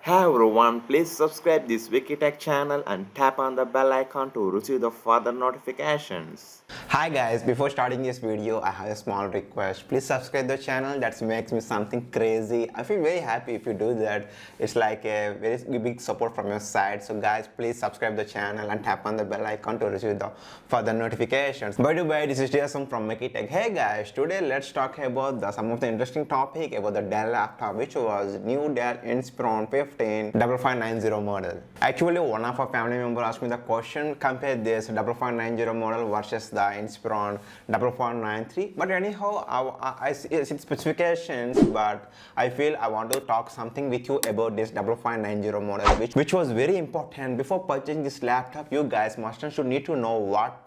Hi everyone, please subscribe this Wikitech channel and tap on the bell icon to receive the further notifications. Hi guys, before starting this video, I have a small request. Please subscribe the channel. That makes me something crazy. I feel very happy if you do that. It's like a very big support from your side. So guys, please subscribe the channel and tap on the bell icon to receive the further notifications. By the way, this is Jason from Wikitech. Hey guys, today let's talk about some of the interesting topic about the Dell laptop, which was new Dell Inspiron 15 5590 model. Actually, one of our family members asked me the question, compare this 5590 model versus the Inspiron 4493. But anyhow, I see its specifications, but I feel I want to talk something with you about this 5590 model, which was very important. Before purchasing this laptop, you guys must and should need to know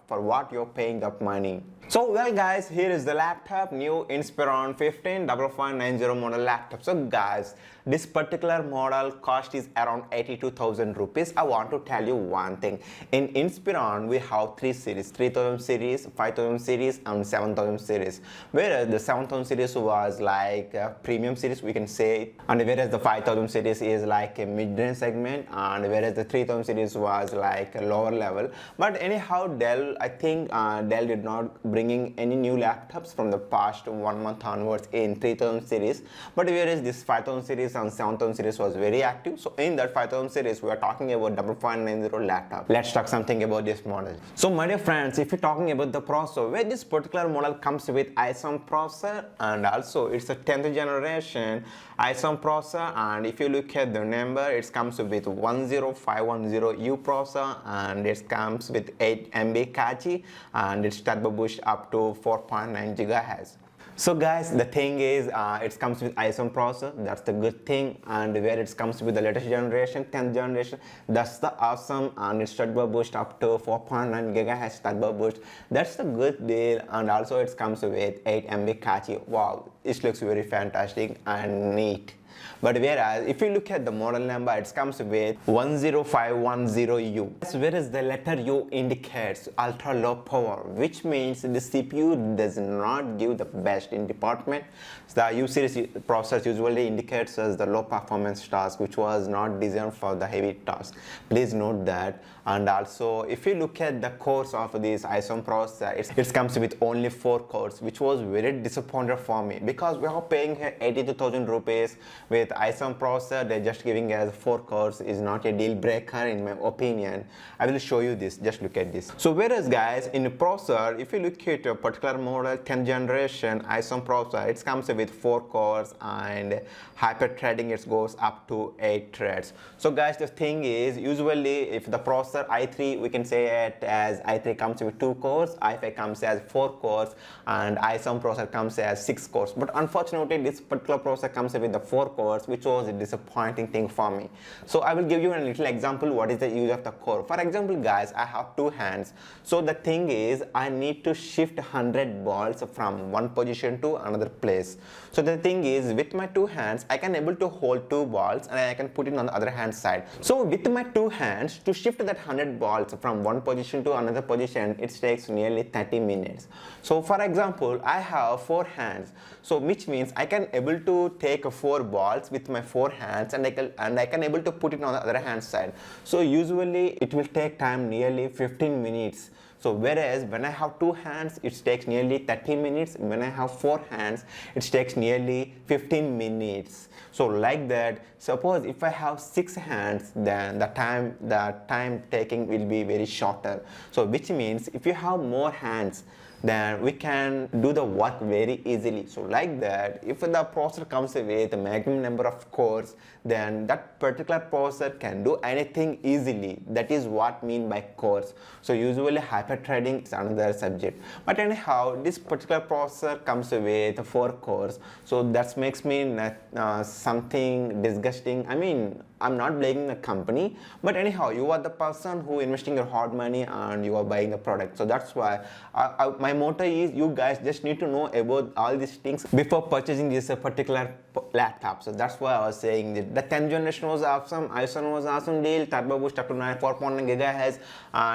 for what you're paying that money. So well guys, here is the laptop, new Inspiron 15 5590 model laptop. So guys, this particular model cost is around 82,000 rupees. I want to tell you one thing. In Inspiron, we have three series, 3000 series, 5000 series and 7000 series. Whereas the 7000 series was like a premium series, we can say, and whereas the 5000 series is like a mid-range segment, and whereas the 3000 series was like a lower level. But anyhow, Dell, I think Dell did not bringing any new laptops from the past 1 month onwards in 3000 series, but whereas this 5000 series and 7000 series was very active. So in that 5000 series, we are talking about 5590 laptop. Let's talk something about this model. So my dear friends, if you're talking about the processor, where this particular model comes with iSOM processor, and also it's a 10th generation iSOM processor, and if you look at the number, it comes with 10510U processor, and it comes with 8 MB cache, and it's turbo boost up to 4.9 GHz. So guys, the thing is, it comes with iSOM processor, that's the good thing, and where it comes with the latest generation, 10th generation, that's the awesome, and it's turbo boost up to 4.9 GHz turbo boost, that's the good deal, and also it comes with 8 MB cache. Wow, it looks very fantastic and neat. But whereas if you look at the model number, it comes with 10510U. Whereas the letter U indicates ultra low power, which means the CPU does not give the best in department. The U series processor usually indicates as the low performance task, which was not designed for the heavy task. Please note that. And also, if you look at the cores of this iSOM processor, it comes with only 4 cores, which was very disappointed for me, because we are paying 82,000 rupees with iSOM processor. They're just giving us 4 cores is not a deal breaker in my opinion. I will show you this. Just look at this. So whereas guys, in the processor, if you look at a particular model 10th generation iSOM processor, it comes with 4 cores, and hyper threading it goes up to 8 threads. So guys, the thing is, usually if the processor i3, we can say it as i3 comes with 2 cores, i5 comes as 4 cores, and iSOM processor comes as 6 cores. But unfortunately, this particular processor comes with the 4 cores, which was a disappointing thing for me. So I will give you a little example what is the use of the core. For example guys, I have 2 hands. So the thing is, I need to shift 100 balls from one position to another place. So the thing is, with my 2 hands, I can able to hold 2 balls and I can put it on the other hand side. So with my 2 hands, to shift that 100 balls from one position to another position, it takes nearly 30 minutes. So for example, I have 4 hands, so which means I can able to take 4 balls with my 4 hands, and I can able to put it on the other hand side. So usually it will take time nearly 15 minutes. So whereas when I have 2 hands, it takes nearly 30 minutes. When I have 4 hands, it takes nearly 15 minutes. So like that, suppose if I have 6 hands, then the time taking will be very shorter. So which means if you have more hands, then we can do the work very easily. So like that, if the processor comes with a maximum number of cores, then that particular processor can do anything easily. That is what mean by cores. So usually hyper-threading is another subject. But anyhow, this particular processor comes with 4 cores. So that makes me something disgusting. I mean, I'm not blaming the company, but anyhow, you are the person who investing your hard money and you are buying the product. So that's why my motto is, you guys just need to know about all these things before purchasing this particular laptop. So that's why I was saying that the 10th generation was awesome, i7 was awesome deal, turbo boost up to 4.9 gigahertz.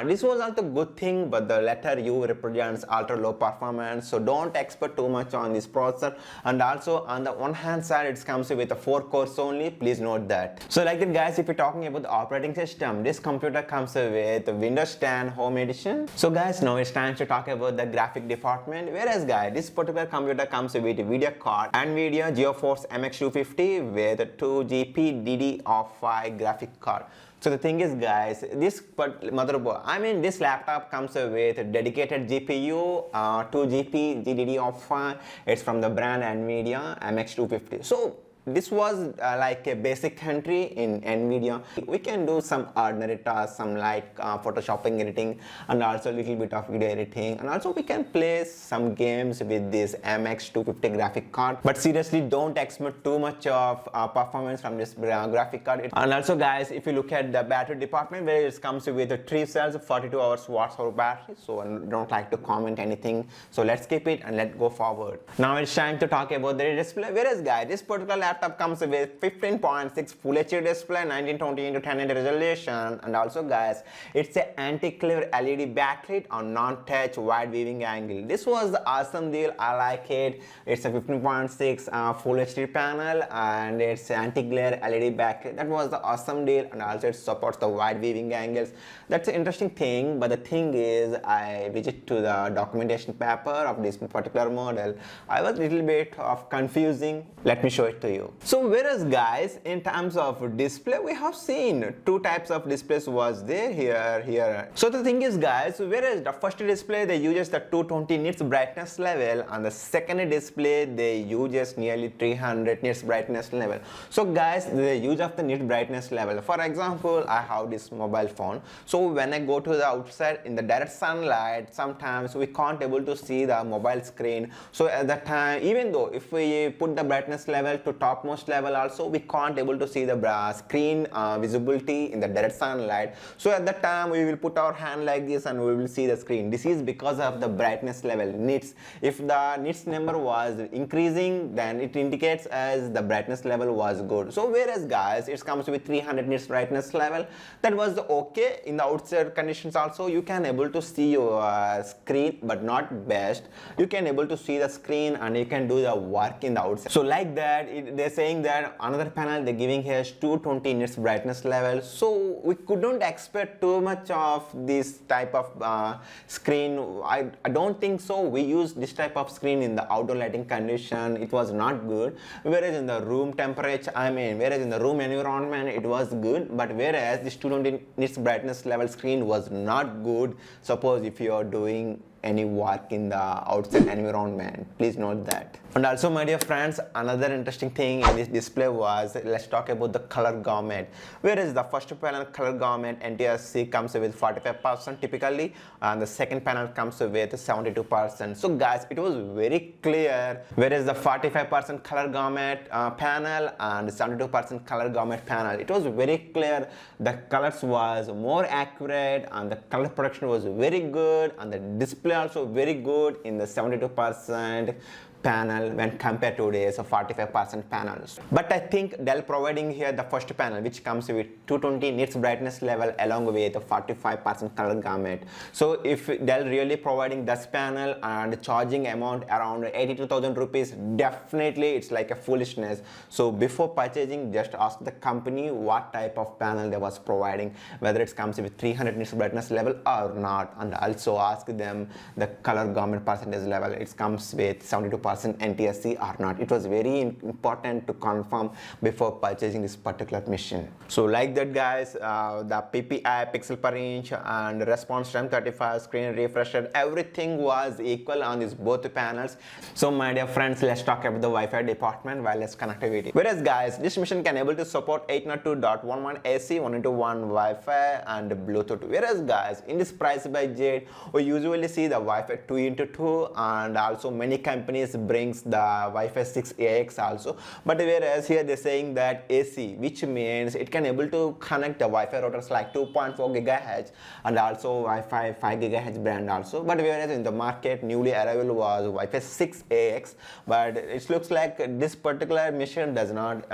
This was also good thing, but the letter U represents ultra low performance, so don't expect too much on this processor. And also on the one hand side, it comes with a 4 cores only, please note that. So like that guys, if you're talking about the operating system, this computer comes with Windows 10 Home Edition. So guys, now it's time to talk about the graphic department. Whereas guys, this particular computer comes with a video card NVIDIA GeForce MX250 with 2GB DDR5 graphic card. So the thing is guys, this motherboard, this laptop comes with a dedicated GPU, 2GB GDDR5. It's from the brand NVIDIA MX250. So this was like a basic entry in NVIDIA. We can do some ordinary tasks, some like photoshopping, editing, and also a little bit of video editing, and also we can play some games with this MX250 graphic card. But seriously, don't expect too much of performance from this graphic card. And also guys, if you look at the battery department, where it comes with 3 cells, 42 hours watts of battery. So I don't like to comment anything, so let's skip it and let's go forward. Now it's time to talk about the display. Whereas guys, this particular laptop comes with 15.6 Full HD display, 1920 x 1080 resolution, and also guys, it's an anti-glare LED backlit on non-touch wide viewing angle. This was the awesome deal, I like it. It's a 15.6 Full HD panel, and it's anti-glare LED backlit. That was the awesome deal, and also it supports the wide viewing angles. That's an interesting thing, but the thing is, I visit to the documentation paper of this particular model. I was a little bit of confusing. Let me show it to you. So whereas guys, in terms of display, we have seen 2 types of displays was there here. So the thing is guys, whereas the first display they uses the 220 nits brightness level, and the second display they uses nearly 300 nits brightness level. So guys, the use of the nit brightness level, for example, I have this mobile phone. So when I go to the outside in the direct sunlight, sometimes we can't able to see the mobile screen. So at that time, even though if we put the brightness level to topmost level, also we can't able to see the screen visibility in the direct sunlight. So at that time we will put our hand like this and we will see the screen. This is because of the brightness level nits. If the nits number was increasing, then it indicates as the brightness level was good. So whereas guys, it comes with 300 nits brightness level, that was okay. In the outside conditions also, you can able to see your screen, but not best. You can able to see the screen and you can do the work in the outside. So like that, they're saying that another panel they're giving here is 220 nits brightness level. So we couldn't expect too much of this type of screen. I don't think so. We used this type of screen in the outdoor lighting condition. It was not good. Whereas in the room temperature, whereas in the room environment, it was good. But whereas this 220 nits brightness level screen was not good. Suppose if you are doing any work in the outside environment, please note that. And also my dear friends, another interesting thing in this display was, let's talk about the color gamut. Whereas the first panel color gamut NTSC comes with 45% typically, and the second panel comes with 72%. So guys, it was very clear. Whereas the 45% color gamut panel and 72% color gamut panel, it was very clear. The colors was more accurate and the color production was very good, and the display also very good in the 72% panel when compared to this 45% panels. But I think Dell providing here the first panel, which comes with 220 nits brightness level along with 45% color gamut. So if Dell really providing this panel and charging amount around 82,000 rupees, definitely it's like a foolishness. So before purchasing, just ask the company what type of panel they was providing, whether it comes with 300 nits brightness level or not, and also ask them the color gamut percentage level, it comes with 72% NTSC or not. It was very important to confirm before purchasing this particular machine. So like that guys, the PPI pixel per inch and response time 35, screen refresh rate, everything was equal on these both panels. So my dear friends, let's talk about the Wi-Fi department, wireless connectivity. Whereas guys, this machine can able to support 802.11 AC, 1:1 Wi-Fi and Bluetooth. Whereas guys, in this price budget, we usually see the Wi-Fi 2:2, and also many companies brings the Wi-Fi 6 AX also, but whereas here they're saying that AC, which means it can able to connect the Wi-Fi routers like 2.4 gigahertz and also Wi-Fi 5 gigahertz band also. But whereas in the market newly arrival was Wi-Fi 6 AX, but it looks like this particular machine does not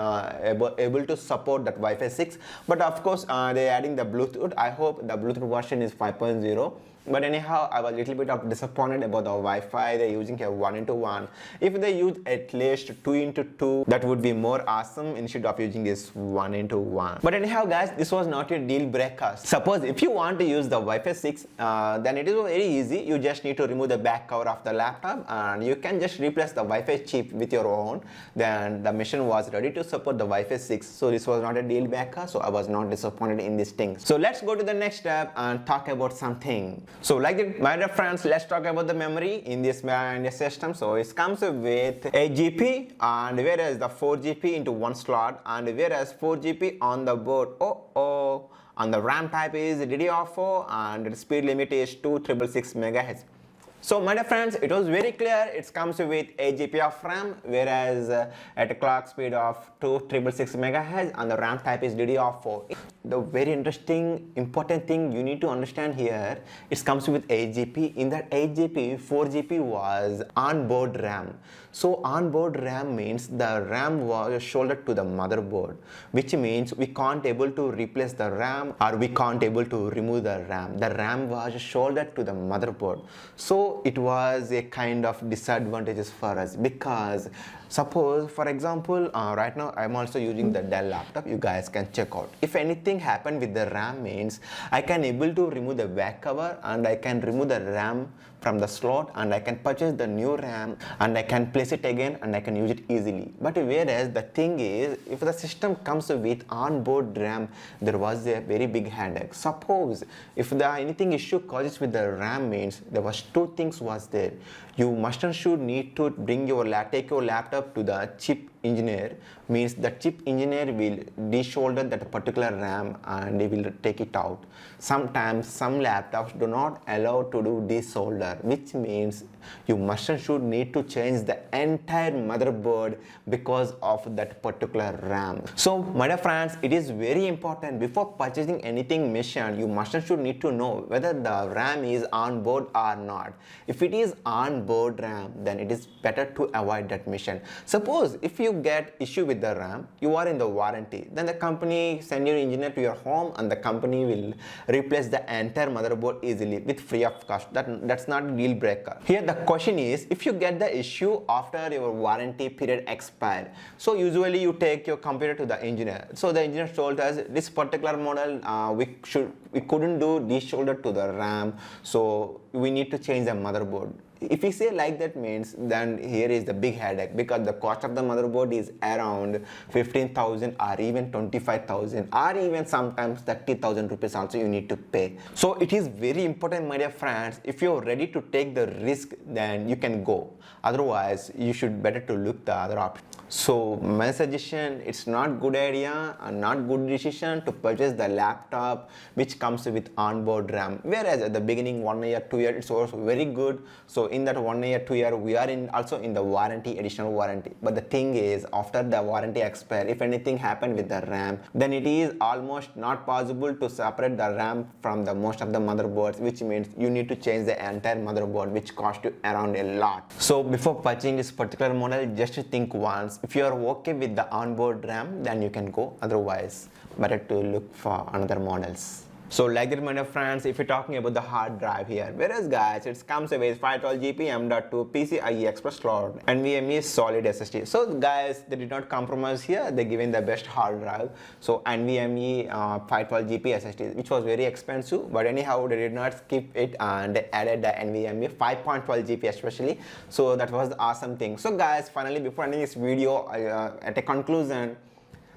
able to support that Wi-Fi 6. But of course they're adding the Bluetooth. I hope the Bluetooth version is 5.0. But anyhow, I was a little bit of disappointed about the Wi-Fi. They're using a 1:1. If they use at least 2:2, that would be more awesome instead of using this 1:1. But anyhow, guys, this was not a deal breaker. Suppose if you want to use the Wi-Fi 6, then it is very easy. You just need to remove the back cover of the laptop and you can just replace the Wi-Fi chip with your own. Then the machine was ready to support the Wi-Fi 6. So this was not a deal breaker. So I was not disappointed in this thing. So let's go to the next step and talk about something. So like that, my dear friends, let's talk about the memory in this system. So it comes with 8 GB and whereas the 4 GB into one slot, and whereas 4 GB on the board, and the RAM type is DDR4 and the speed limit is 2666 MHz. So my dear friends, it was very clear. It comes with 8 GB of RAM, whereas at a clock speed of 2666 MHz and the RAM type is DDR4. The very interesting, important thing you need to understand here, it comes with 8 GB. In that 8 GB, 4 GB was onboard RAM. So onboard RAM means the RAM was shouldered to the motherboard, which means we can't able to replace the RAM or we can't able to remove the RAM. The RAM was shouldered to the motherboard. So it was a kind of disadvantages for us, because suppose for example right now I'm also using the Dell laptop. You guys can check out. If anything happened with the RAM means I can able to remove the back cover and I can remove the RAM from the slot and I can purchase the new RAM and I can place it again and I can use it easily. But whereas the thing is, if the system comes with onboard RAM, there was a very big headache. Suppose if the anything issue causes with the RAM means there was two things was there. You must and should need to bring your take your laptop to the chip engineer, means the chip engineer will de-shoulder that particular RAM and they will take it out. Sometimes some laptops do not allow to do de-solder, which means you must and should need to change the entire motherboard because of that particular RAM. So my dear friends, it is very important before purchasing anything machine, you must and should need to know whether the RAM is on board or not. If it is on board RAM, then it is better to avoid that machine. Suppose if you get issue with the RAM, you are in the warranty, then the company send your engineer to your home and the company will replace the entire motherboard easily with free of cost. That's not a deal breaker. Here the question is, if you get the issue after your warranty period expired, so usually you take your computer to the engineer. So the engineer told us this particular model we couldn't do de-shoulder to the RAM, so we need to change the motherboard. If we say like that means, then here is the big headache, because the cost of the motherboard is around 15,000 or even 25,000 or even sometimes 30,000 rupees also you need to pay. So it is very important, my dear friends, if you are ready to take the risk, then you can go. Otherwise, you should better to look the other option. So my suggestion, it's not good idea and not good decision to purchase the laptop which comes with onboard RAM. Whereas at the beginning 1 year, 2 year, it was very good. So in that 1 year, 2 year, we are also in the warranty, additional warranty. But the thing is, after the warranty expire, if anything happened with the RAM, then it is almost not possible to separate the RAM from the most of the motherboards, which means you need to change the entire motherboard, which costs you around a lot. So before purchasing this particular model, just think once. If you are okay with the onboard RAM, then you can go. Otherwise, better to look for another models. So like that, my dear friends, if you're talking about the hard drive here, whereas guys, it comes with 512 GB M.2 PCIe Express slot, NVMe solid SSD. So guys, they did not compromise here. They given the best hard drive. So NVMe 512 GB SSD, which was very expensive, but anyhow they did not skip it and they added the NVMe 5.12 GB especially. So that was the awesome thing. So guys, finally, before ending this video, at a conclusion,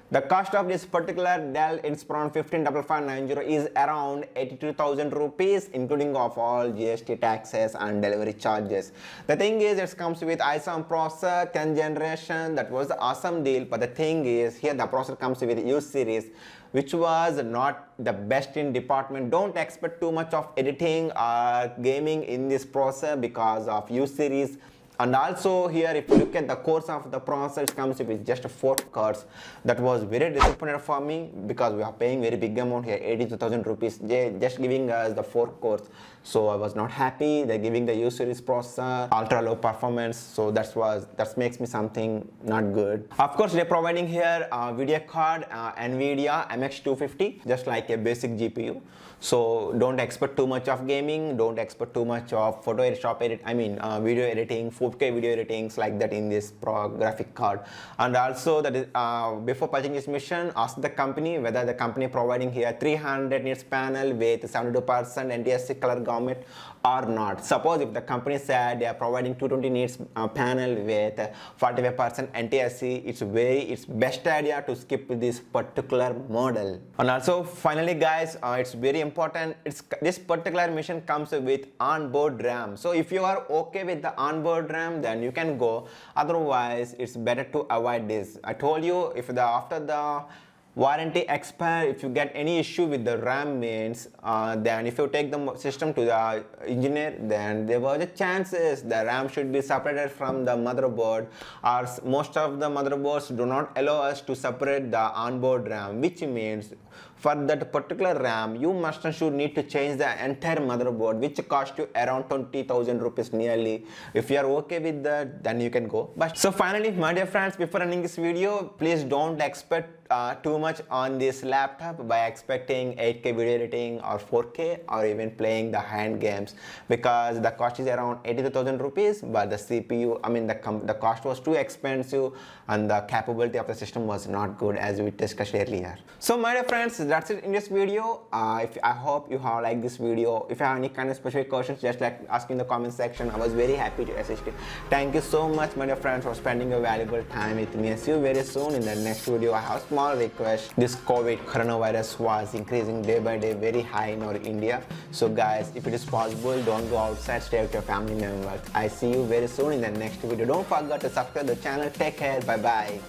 the cost of this particular Dell Inspiron 155590 is around 82,000 rupees, including of all GST taxes and delivery charges. The thing is, it comes with i7 processor 10th generation. That was the awesome deal. But the thing is, here the processor comes with U series, which was not the best in department. Don't expect too much of editing or gaming in this processor because of U series And also here, if you look at the course of the processor, it comes with just 4 cards. That was very disappointed for me because we are paying very big amount here, 82,000 rupees. They just giving us the 4 cores. So I was not happy. They're giving the U series processor, ultra low performance. So that makes me something not good. Of course, they're providing here video card, NVIDIA MX250, just like a basic GPU. So don't expect too much of gaming, don't expect too much of video editing, 4K video editings like that in this graphic card. And also that is before purchasing this machine, ask the company whether the company providing here 300 nits panel with 72% NTSC color gamut or not. Suppose if the company said they are providing 220 nits panel with 45% NTSC, it's best idea to skip this particular model. And also finally guys, it's very important, this particular machine comes with onboard RAM. So if you are okay with the onboard RAM, then you can go, otherwise it's better to avoid this. I told you, if after the warranty expire, if you get any issue with the RAM means, then if you take the system to the engineer, then there was a chances the RAM should be separated from the motherboard, or most of the motherboards do not allow us to separate the onboard RAM, which means for that particular RAM you must and should need to change the entire motherboard, which cost you around 20,000 rupees nearly. If you are okay with that, then you can go. But so finally, my dear friends, before ending this video, please don't expect too much on this laptop by expecting 8K video editing or 4K or even playing the hand games, because the cost is around 82,000 rupees, but the CPU, the cost was too expensive and the capability of the system was not good, as we discussed earlier. So my dear friends, that's it in this video. I hope you have liked this video. If you have any kind of specific questions, just like ask in the comment section. I was very happy to assist you. Thank you so much, my dear friends, for spending your valuable time with me. See you very soon in the next video. I have a small request. This COVID coronavirus was increasing day by day, very high in our India. So guys, if it is possible, don't go outside, stay with your family members. I see you very soon in the next video. Don't forget to subscribe the channel. Take care. Bye bye.